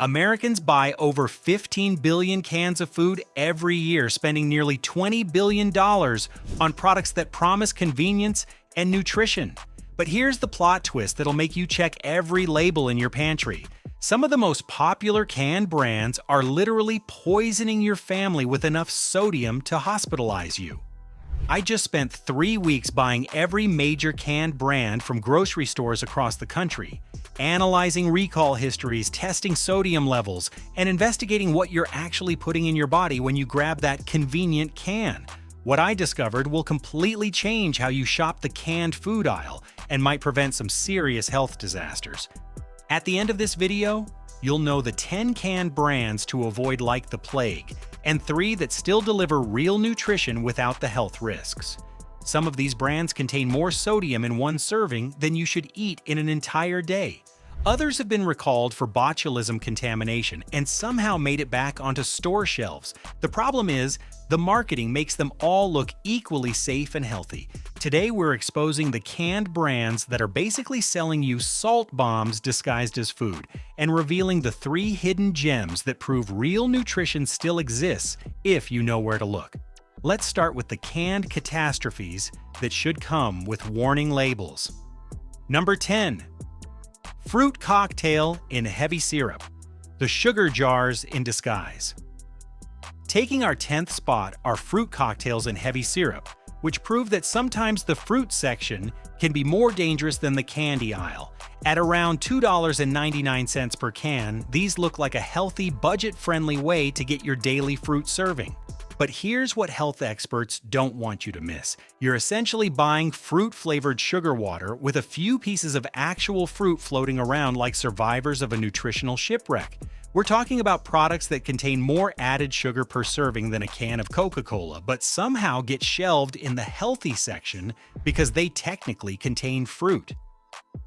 Americans buy over 15 billion cans of food every year, spending nearly $20 billion on products that promise convenience and nutrition. But here's the plot twist that'll make you check every label in your pantry. Some of the most popular canned brands are literally poisoning your family with enough sodium to hospitalize you. I just spent 3 weeks buying every major canned brand from grocery stores across the country, analyzing recall histories, testing sodium levels, and investigating what you're actually putting in your body when you grab that convenient can. What I discovered will completely change how you shop the canned food aisle and might prevent some serious health disasters. At the end of this video, you'll know the 10 canned brands to avoid like the plague, and 3 that still deliver real nutrition without the health risks. Some of these brands contain more sodium in one serving than you should eat in an entire day. Others have been recalled for botulism contamination and somehow made it back onto store shelves. The problem is, the marketing makes them all look equally safe and healthy. Today we're exposing the canned brands that are basically selling you salt bombs disguised as food, and revealing the 3 hidden gems that prove real nutrition still exists if you know where to look. Let's start with the canned catastrophes that should come with warning labels. Number 10. Fruit cocktail in heavy syrup. The sugar jars in disguise. Taking our 10th spot are fruit cocktails in heavy syrup, which prove that sometimes the fruit section can be more dangerous than the candy aisle. At around $2.99 per can, these look like a healthy, budget-friendly way to get your daily fruit serving. But here's what health experts don't want you to miss. You're essentially buying fruit-flavored sugar water with a few pieces of actual fruit floating around like survivors of a nutritional shipwreck. We're talking about products that contain more added sugar per serving than a can of Coca-Cola, but somehow get shelved in the healthy section because they technically contain fruit.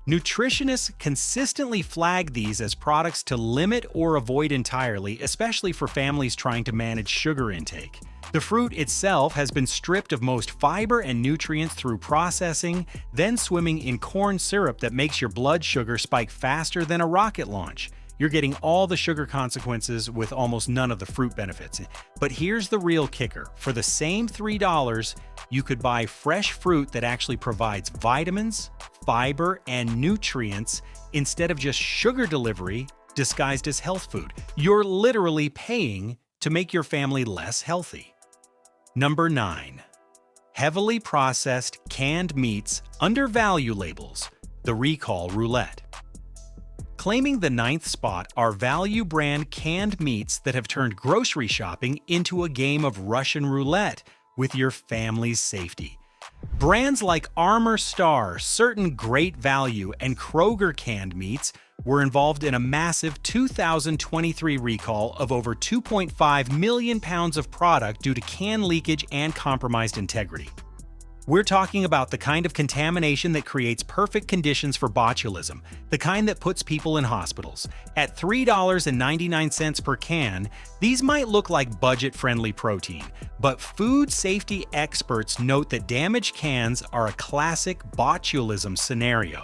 Nutritionists consistently flag these as products to limit or avoid entirely, especially for families trying to manage sugar intake. The fruit itself has been stripped of most fiber and nutrients through processing, then swimming in corn syrup that makes your blood sugar spike faster than a rocket launch. You're getting all the sugar consequences with almost none of the fruit benefits. But here's the real kicker. For the same $3, you could buy fresh fruit that actually provides vitamins, fiber, and nutrients instead of just sugar delivery disguised as health food. You're literally paying to make your family less healthy. Number 9. Heavily processed canned meats under value labels. The recall roulette. Claiming the 9th spot are value brand canned meats that have turned grocery shopping into a game of Russian roulette with your family's safety. Brands like Armour Star, Certain Great Value, and Kroger canned meats were involved in a massive 2023 recall of over 2.5 million pounds of product due to can leakage and compromised integrity. We're talking about the kind of contamination that creates perfect conditions for botulism, the kind that puts people in hospitals. At $3.99 per can, these might look like budget-friendly protein, but food safety experts note that damaged cans are a classic botulism scenario.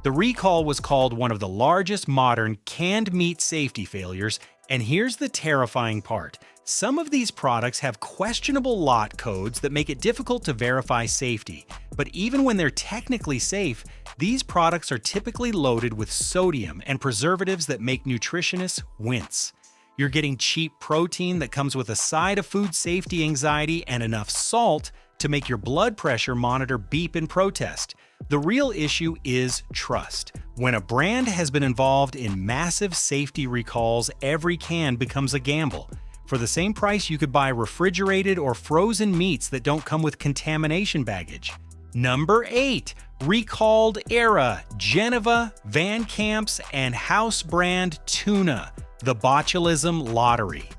The recall was called one of the largest modern canned meat safety failures, and here's the terrifying part. Some of these products have questionable lot codes that make it difficult to verify safety, but even when they're technically safe, these products are typically loaded with sodium and preservatives that make nutritionists wince. You're getting cheap protein that comes with a side of food safety anxiety and enough salt to make your blood pressure monitor beep in protest. The real issue is trust. When a brand has been involved in massive safety recalls, every can becomes a gamble. For the same price, you could buy refrigerated or frozen meats that don't come with contamination baggage. Number 8. Recalled Era, Geneva, Van Camp's, and house brand Tuna, the botulism lottery.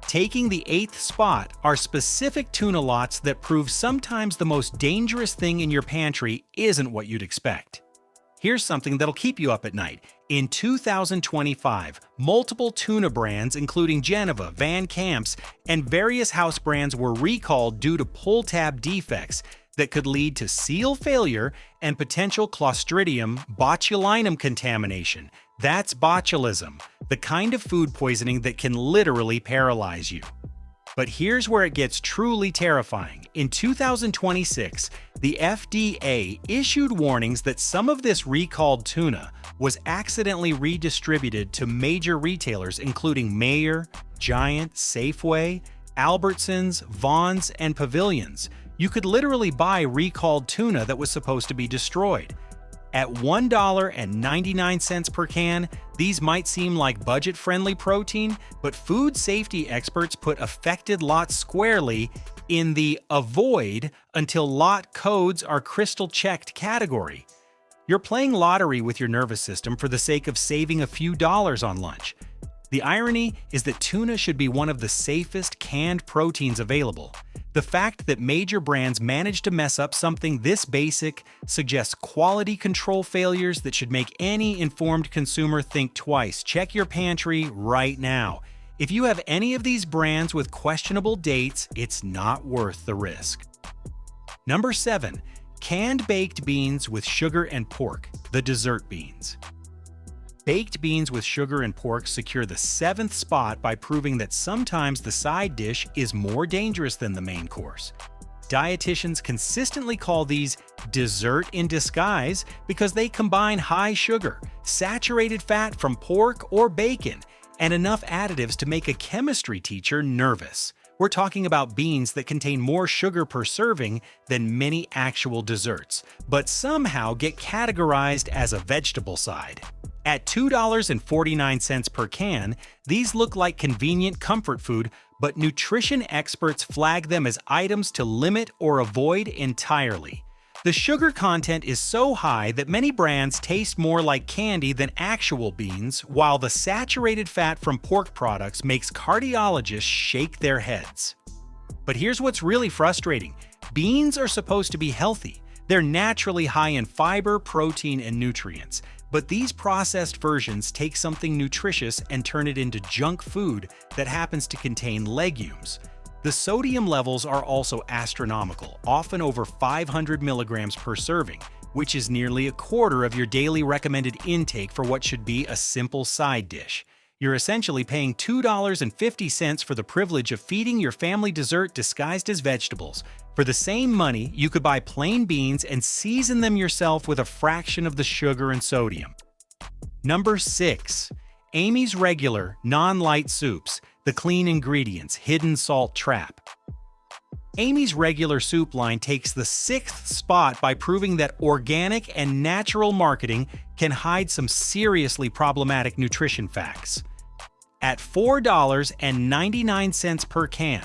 Taking the 8th spot are specific tuna lots that prove sometimes the most dangerous thing in your pantry isn't what you'd expect. Here's something that'll keep you up at night. In 2025, multiple tuna brands, including Geneva, Van Camp's, and various house brands were recalled due to pull tab defects that could lead to seal failure and potential Clostridium botulinum contamination. That's botulism, the kind of food poisoning that can literally paralyze you. But here's where it gets truly terrifying. In 2026, the FDA issued warnings that some of this recalled tuna was accidentally redistributed to major retailers including Meijer, Giant, Safeway, Albertsons, Vons, and Pavilions. You could literally buy recalled tuna that was supposed to be destroyed. At $1.99 per can, these might seem like budget-friendly protein, but food safety experts put affected lots squarely in the avoid until lot codes are crystal checked category. You're playing lottery with your nervous system for the sake of saving a few dollars on lunch. The irony is that tuna should be one of the safest canned proteins available. The fact that major brands manage to mess up something this basic suggests quality control failures that should make any informed consumer think twice. Check your pantry right now. If you have any of these brands with questionable dates, it's not worth the risk. Number 7. Canned baked beans with sugar and pork, the dessert beans. Baked beans with sugar and pork secure the 7th spot by proving that sometimes the side dish is more dangerous than the main course. Dietitians consistently call these dessert in disguise because they combine high sugar, saturated fat from pork or bacon, and enough additives to make a chemistry teacher nervous. We're talking about beans that contain more sugar per serving than many actual desserts, but somehow get categorized as a vegetable side. At $2.49 per can, these look like convenient comfort food, but nutrition experts flag them as items to limit or avoid entirely. The sugar content is so high that many brands taste more like candy than actual beans, while the saturated fat from pork products makes cardiologists shake their heads. But here's what's really frustrating. Beans are supposed to be healthy. They're naturally high in fiber, protein, and nutrients. But these processed versions take something nutritious and turn it into junk food that happens to contain legumes. The sodium levels are also astronomical, often over 500 milligrams per serving, which is nearly a quarter of your daily recommended intake for what should be a simple side dish. You're essentially paying $2.50 for the privilege of feeding your family dessert disguised as vegetables. For the same money, you could buy plain beans and season them yourself with a fraction of the sugar and sodium. Number 6. Amy's Regular Non-Light Soups, the clean ingredients, hidden salt trap. Amy's Regular soup line takes the 6th spot by proving that organic and natural marketing can hide some seriously problematic nutrition facts. At $4.99 per can,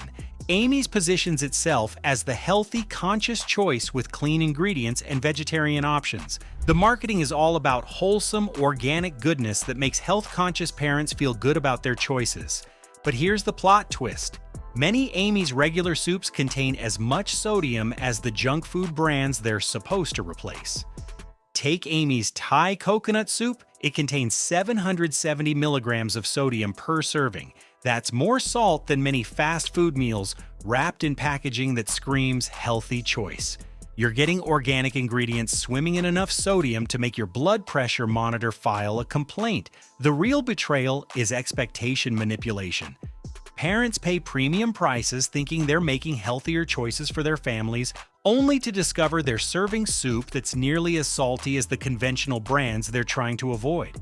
Amy's positions itself as the healthy, conscious choice with clean ingredients and vegetarian options. The marketing is all about wholesome, organic goodness that makes health-conscious parents feel good about their choices. But here's the plot twist. Many Amy's Regular soups contain as much sodium as the junk food brands they're supposed to replace. Take Amy's Thai coconut soup. It contains 770 milligrams of sodium per serving. That's more salt than many fast food meals wrapped in packaging that screams healthy choice. You're getting organic ingredients swimming in enough sodium to make your blood pressure monitor file a complaint. The real betrayal is expectation manipulation. Parents pay premium prices thinking they're making healthier choices for their families, only to discover they're serving soup that's nearly as salty as the conventional brands they're trying to avoid.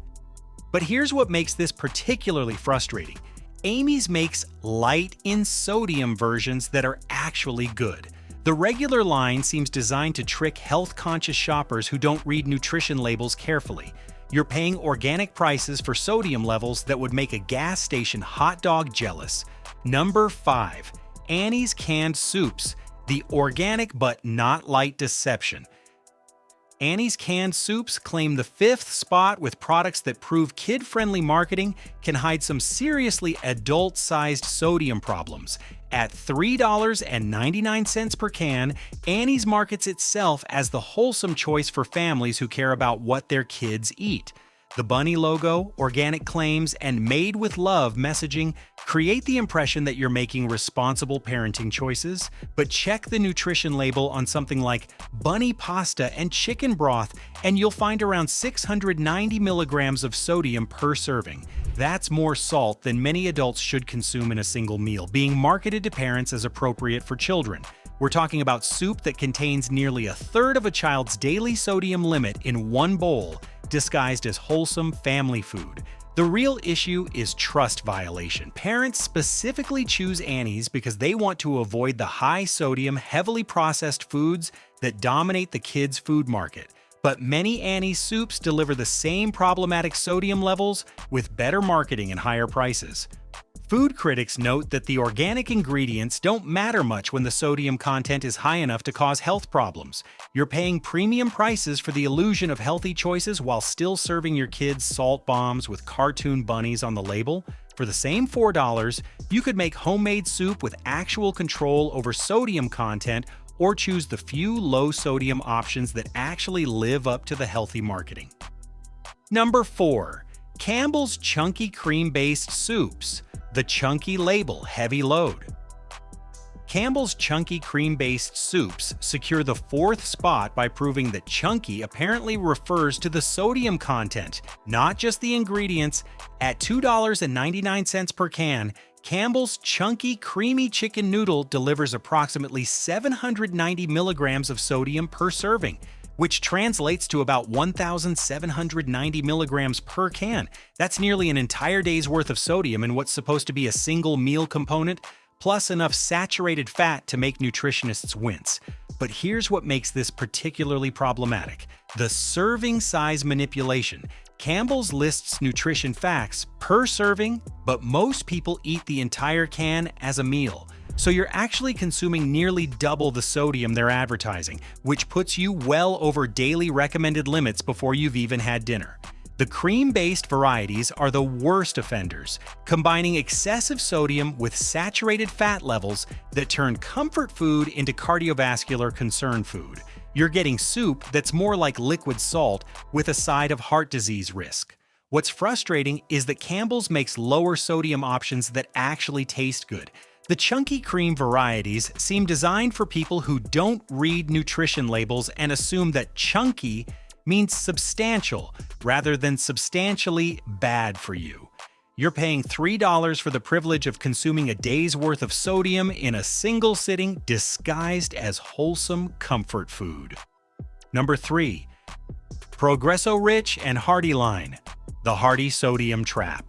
But here's what makes this particularly frustrating. Amy's makes light in sodium versions that are actually good. The regular line seems designed to trick health-conscious shoppers who don't read nutrition labels carefully. You're paying organic prices for sodium levels that would make a gas station hot dog jealous. Number 5. Annie's Canned Soups, the organic but not light deception. Annie's Canned Soups claim the 5th spot with products that prove kid-friendly marketing can hide some seriously adult-sized sodium problems. At $3.99 per can, Annie's markets itself as the wholesome choice for families who care about what their kids eat. The bunny logo, organic claims, and made with love messaging create the impression that you're making responsible parenting choices, but check the nutrition label on something like bunny pasta and chicken broth, and you'll find around 690 milligrams of sodium per serving. That's more salt than many adults should consume in a single meal, being marketed to parents as appropriate for children. We're talking about soup that contains nearly a third of a child's daily sodium limit in one bowl, disguised as wholesome family food. The real issue is trust violation. Parents specifically choose Annie's because they want to avoid the high-sodium, heavily processed foods that dominate the kids' food market. But many Annie's soups deliver the same problematic sodium levels with better marketing and higher prices. Food critics note that the organic ingredients don't matter much when the sodium content is high enough to cause health problems. You're paying premium prices for the illusion of healthy choices while still serving your kids salt bombs with cartoon bunnies on the label. For the same $4, you could make homemade soup with actual control over sodium content or choose the few low-sodium options that actually live up to the healthy marketing. Number 4. Campbell's Chunky Cream-Based Soups. The chunky label, heavy load. Campbell's Chunky Cream-Based Soups secure the 4th spot by proving that chunky apparently refers to the sodium content, not just the ingredients. At $2.99 per can, Campbell's Chunky Creamy Chicken Noodle delivers approximately 790 milligrams of sodium per serving, which translates to about 1,790 milligrams per can. That's nearly an entire day's worth of sodium in what's supposed to be a single meal component, plus enough saturated fat to make nutritionists wince. But here's what makes this particularly problematic: the serving size manipulation. Campbell's lists nutrition facts per serving, but most people eat the entire can as a meal. So you're actually consuming nearly double the sodium they're advertising, which puts you well over daily recommended limits before you've even had dinner. The cream-based varieties are the worst offenders, combining excessive sodium with saturated fat levels that turn comfort food into cardiovascular concern food. You're getting soup that's more like liquid salt with a side of heart disease risk. What's frustrating is that Campbell's makes lower sodium options that actually taste good. The chunky cream varieties seem designed for people who don't read nutrition labels and assume that chunky means substantial rather than substantially bad for you. You're paying $3 for the privilege of consuming a day's worth of sodium in a single sitting disguised as wholesome comfort food. Number 3. Progresso Rich and Hearty line. The Hearty Sodium Trap.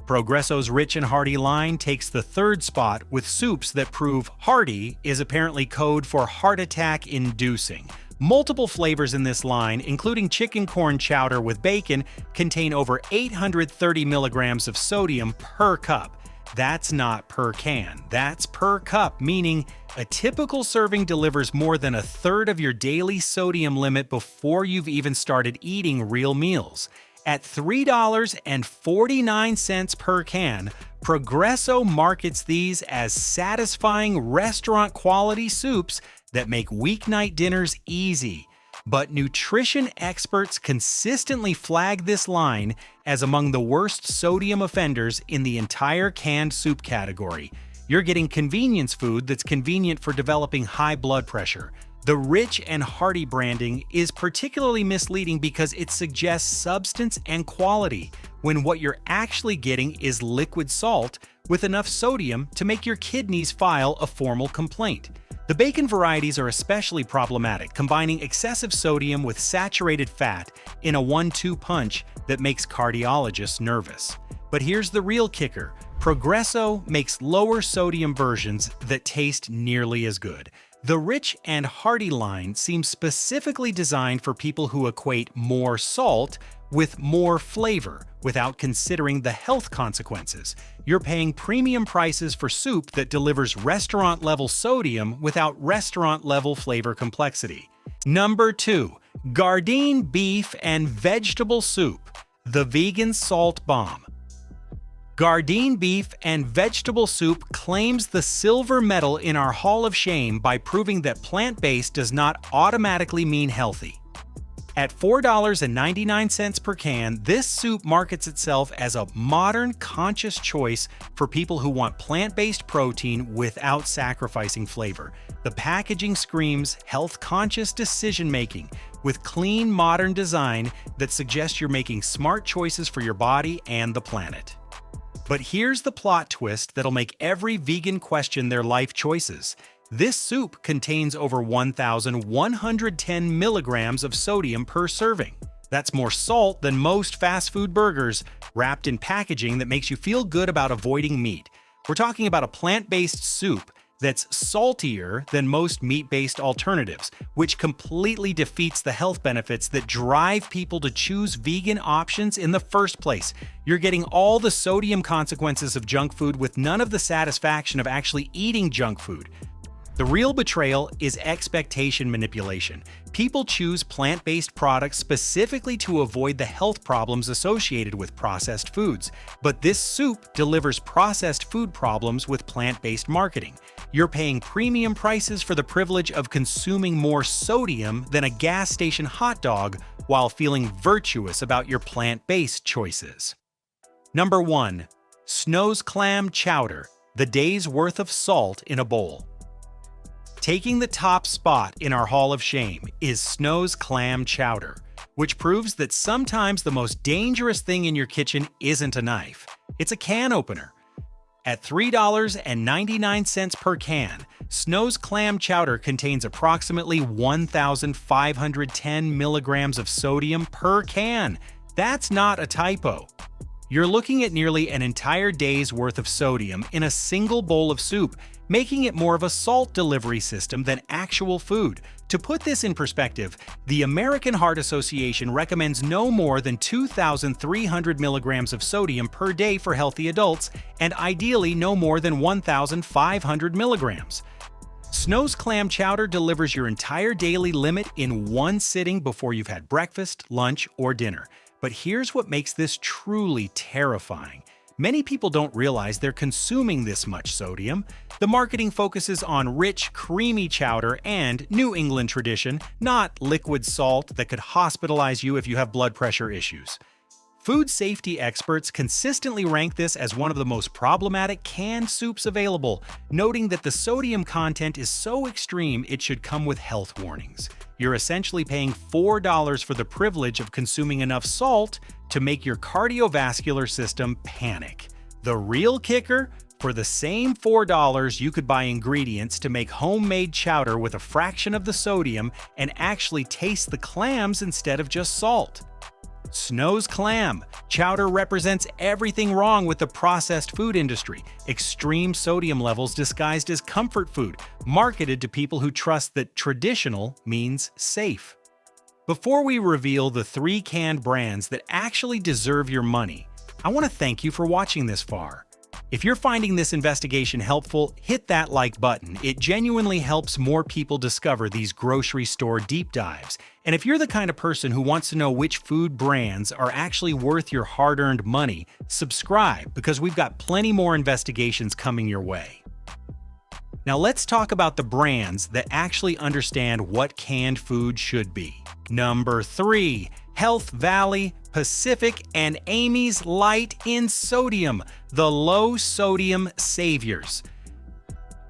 Progresso's Rich and Hearty line takes the 3rd spot with soups that prove hearty is apparently code for heart attack inducing. Multiple flavors in this line, including chicken corn chowder with bacon, contain over 830 milligrams of sodium per cup. That's not per can, that's per cup, meaning a typical serving delivers more than a third of your daily sodium limit before you've even started eating real meals. At $3.49 per can, Progresso markets these as satisfying restaurant-quality soups that make weeknight dinners easy. But nutrition experts consistently flag this line as among the worst sodium offenders in the entire canned soup category. You're getting convenience food that's convenient for developing high blood pressure. The Rich and Hearty branding is particularly misleading because it suggests substance and quality, when what you're actually getting is liquid salt with enough sodium to make your kidneys file a formal complaint. The bacon varieties are especially problematic, combining excessive sodium with saturated fat in a 1-2 punch that makes cardiologists nervous. But here's the real kicker: Progresso makes lower sodium versions that taste nearly as good. The Rich and Hearty line seems specifically designed for people who equate more salt with more flavor without considering the health consequences. You're paying premium prices for soup that delivers restaurant-level sodium without restaurant-level flavor complexity. Number 2. Gardein Beef and Vegetable Soup. The Vegan Salt Bomb. Gardein Beef and Vegetable Soup claims the silver medal in our Hall of Shame by proving that plant-based does not automatically mean healthy. At $4.99 per can, this soup markets itself as a modern, conscious choice for people who want plant-based protein without sacrificing flavor. The packaging screams health-conscious decision-making with clean, modern design that suggests you're making smart choices for your body and the planet. But here's the plot twist that'll make every vegan question their life choices. This soup contains over 1,110 milligrams of sodium per serving. That's more salt than most fast food burgers, wrapped in packaging that makes you feel good about avoiding meat. We're talking about a plant-based soup that's saltier than most meat-based alternatives, which completely defeats the health benefits that drive people to choose vegan options in the first place. You're getting all the sodium consequences of junk food with none of the satisfaction of actually eating junk food. The real betrayal is expectation manipulation. People choose plant-based products specifically to avoid the health problems associated with processed foods. But this soup delivers processed food problems with plant-based marketing. You're paying premium prices for the privilege of consuming more sodium than a gas station hot dog while feeling virtuous about your plant-based choices. Number 1. Snow's Clam Chowder, the day's worth of salt in a bowl. Taking the top spot in our Hall of Shame is Snow's Clam Chowder, which proves that sometimes the most dangerous thing in your kitchen isn't a knife, it's a can opener. At $3.99 per can, Snow's Clam Chowder contains approximately 1,510 milligrams of sodium per can. That's not a typo. You're looking at nearly an entire day's worth of sodium in a single bowl of soup, making it more of a salt delivery system than actual food. To put this in perspective, the American Heart Association recommends no more than 2,300 milligrams of sodium per day for healthy adults, and ideally no more than 1,500 milligrams. Snow's Clam Chowder delivers your entire daily limit in one sitting before you've had breakfast, lunch, or dinner. But here's what makes this truly terrifying. Many people don't realize they're consuming this much sodium. The marketing focuses on rich, creamy chowder and New England tradition, not liquid salt that could hospitalize you if you have blood pressure issues. Food safety experts consistently rank this as one of the most problematic canned soups available, noting that the sodium content is so extreme it should come with health warnings. You're essentially paying $4 for the privilege of consuming enough salt to make your cardiovascular system panic. The real kicker? For the same $4, you could buy ingredients to make homemade chowder with a fraction of the sodium and actually taste the clams instead of just salt. Snow's Clam Chowder represents everything wrong with the processed food industry. Extreme sodium levels disguised as comfort food, marketed to people who trust that traditional means safe. Before we reveal the 3 canned brands that actually deserve your money, I want to thank you for watching this far. If you're finding this investigation helpful, hit that like button. It genuinely helps more people discover these grocery store deep dives. And if you're the kind of person who wants to know which food brands are actually worth your hard-earned money, subscribe because we've got plenty more investigations coming your way. Now let's talk about the brands that actually understand what canned food should be. Number 3. Health Valley, Pacific, and Amy's Light in Sodium, the low-sodium saviors.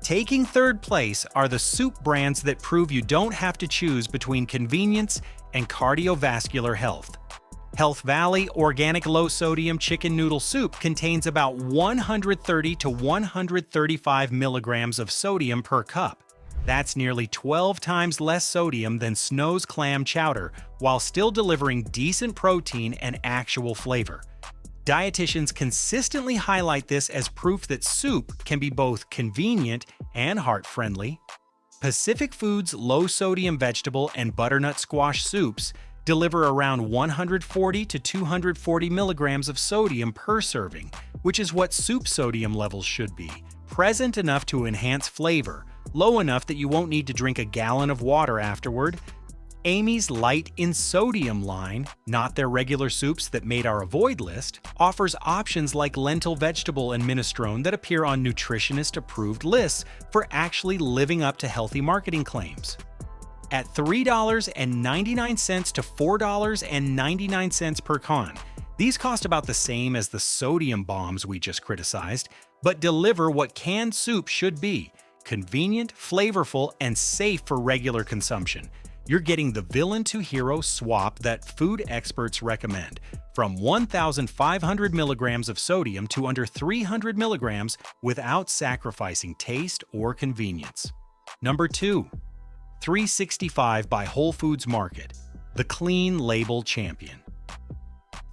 Taking third place are the soup brands that prove you don't have to choose between convenience and cardiovascular health. Health Valley Organic Low-Sodium Chicken Noodle Soup contains about 130 to 135 milligrams of sodium per cup. That's nearly 12 times less sodium than Snow's Clam Chowder, while still delivering decent protein and actual flavor. Dietitians consistently highlight this as proof that soup can be both convenient and heart-friendly. Pacific Foods low-sodium vegetable and butternut squash soups deliver around 140 to 240 milligrams of sodium per serving, which is what soup sodium levels should be, present enough to enhance flavor, low enough that you won't need to drink a gallon of water afterward. Amy's Light in Sodium line, not their regular soups that made our avoid list, offers options like lentil vegetable and minestrone that appear on nutritionist-approved lists for actually living up to healthy marketing claims. at $3.99 to $4.99 per can. These cost about the same as the sodium bombs we just criticized, but deliver what canned soup should be: convenient, flavorful, and safe for regular consumption. You're getting the villain to hero swap that food experts recommend, from 1,500 milligrams of sodium to under 300 milligrams without sacrificing taste or convenience. Number 2. 365 by Whole Foods Market, the clean label champion.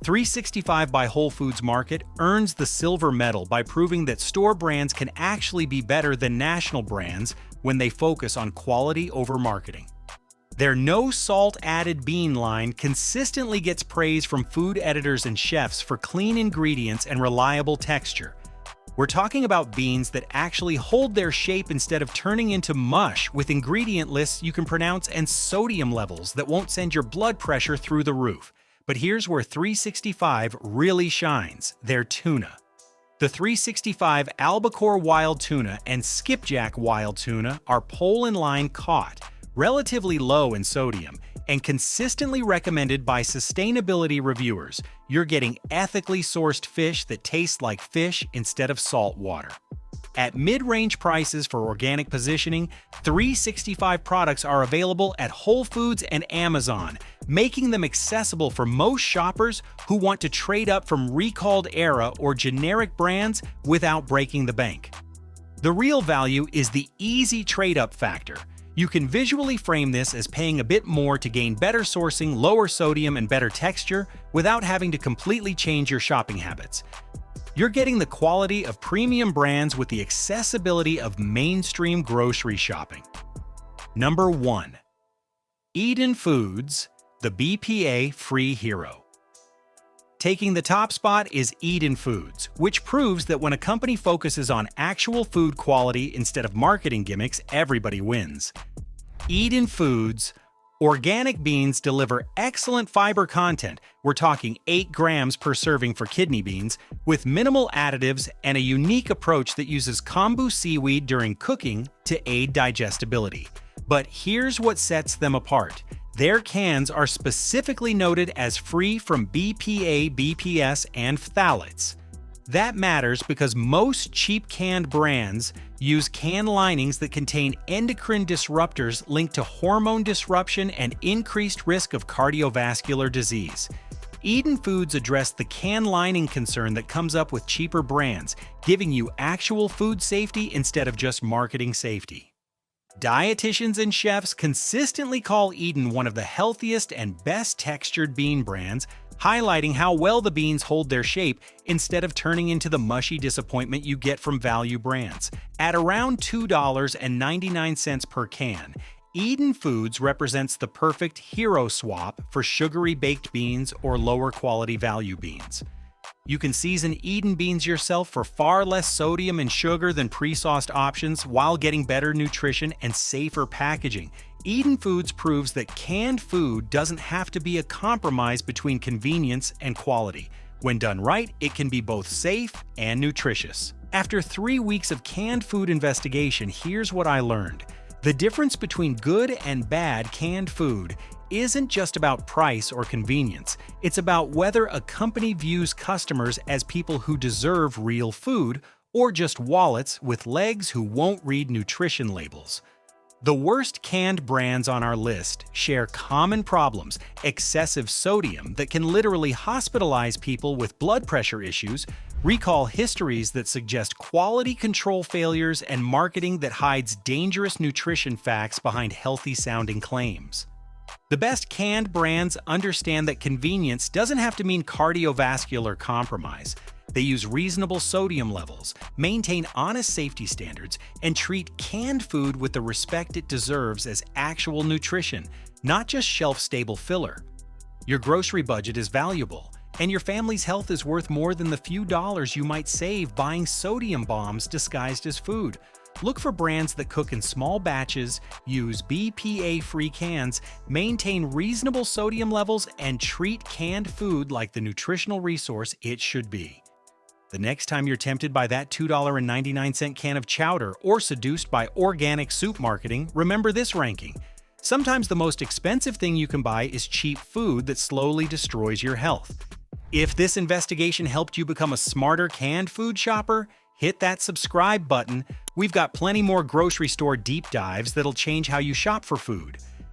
365 by Whole Foods Market earns the silver medal by proving that store brands can actually be better than national brands when they focus on quality over marketing. Their no salt added bean line consistently gets praise from food editors and chefs for clean ingredients and reliable texture. We're talking about beans that actually hold their shape instead of turning into mush, with ingredient lists you can pronounce and sodium levels that won't send your blood pressure through the roof. But here's where 365 really shines: their tuna. The 365 albacore wild tuna and skipjack wild tuna are pole-in-line caught, relatively low in sodium, and consistently recommended by sustainability reviewers. You're getting ethically sourced fish that tastes like fish instead of salt water. At mid-range prices for organic positioning, 365 products are available at Whole Foods and Amazon, making them accessible for most shoppers who want to trade up from recalled era or generic brands without breaking the bank. The real value is the easy trade-up factor. You can visually frame this as paying a bit more to gain better sourcing, lower sodium, and better texture without having to completely change your shopping habits. You're getting the quality of premium brands with the accessibility of mainstream grocery shopping. Number 1. Eden Foods, the BPA-free hero. Taking the top spot is Eden Foods, which proves that when a company focuses on actual food quality instead of marketing gimmicks, everybody wins. Eden Foods organic beans deliver excellent fiber content. We're talking 8 grams per serving for kidney beans, with minimal additives and a unique approach that uses kombu seaweed during cooking to aid digestibility. But here's what sets them apart. Their cans are specifically noted as free from BPA, BPS, and phthalates. That matters because most cheap canned brands use can linings that contain endocrine disruptors linked to hormone disruption and increased risk of cardiovascular disease. Eden Foods addressed the can lining concern that comes up with cheaper brands, giving you actual food safety instead of just marketing safety. Dietitians and chefs consistently call Eden one of the healthiest and best textured bean brands, highlighting how well the beans hold their shape instead of turning into the mushy disappointment you get from value brands. At around $2.99 per can, Eden Foods represents the perfect hero swap for sugary baked beans or lower quality value beans. You can season Eden beans yourself for far less sodium and sugar than pre-sauced options while getting better nutrition and safer packaging. Eden Foods proves that canned food doesn't have to be a compromise between convenience and quality. When done right, it can be both safe and nutritious. After 3 weeks of canned food investigation, here's what I learned. The difference between good and bad canned food isn't just about price or convenience. It's about whether a company views customers as people who deserve real food or just wallets with legs who won't read nutrition labels. The worst canned brands on our list share common problems: excessive sodium that can literally hospitalize people with blood pressure issues, recall histories that suggest quality control failures, and marketing that hides dangerous nutrition facts behind healthy-sounding claims. The best canned brands understand that convenience doesn't have to mean cardiovascular compromise. They use reasonable sodium levels, maintain honest safety standards, and treat canned food with the respect it deserves as actual nutrition, not just shelf-stable filler. Your grocery budget is valuable, and your family's health is worth more than the few dollars you might save buying sodium bombs disguised as food. Look for brands that cook in small batches, use BPA-free cans, maintain reasonable sodium levels, and treat canned food like the nutritional resource it should be. The next time you're tempted by that $2.99 can of chowder or seduced by organic soup marketing, remember this ranking. Sometimes the most expensive thing you can buy is cheap food that slowly destroys your health. If this investigation helped you become a smarter canned food shopper, hit that subscribe button. We've got plenty more grocery store deep dives that'll change how you shop for food.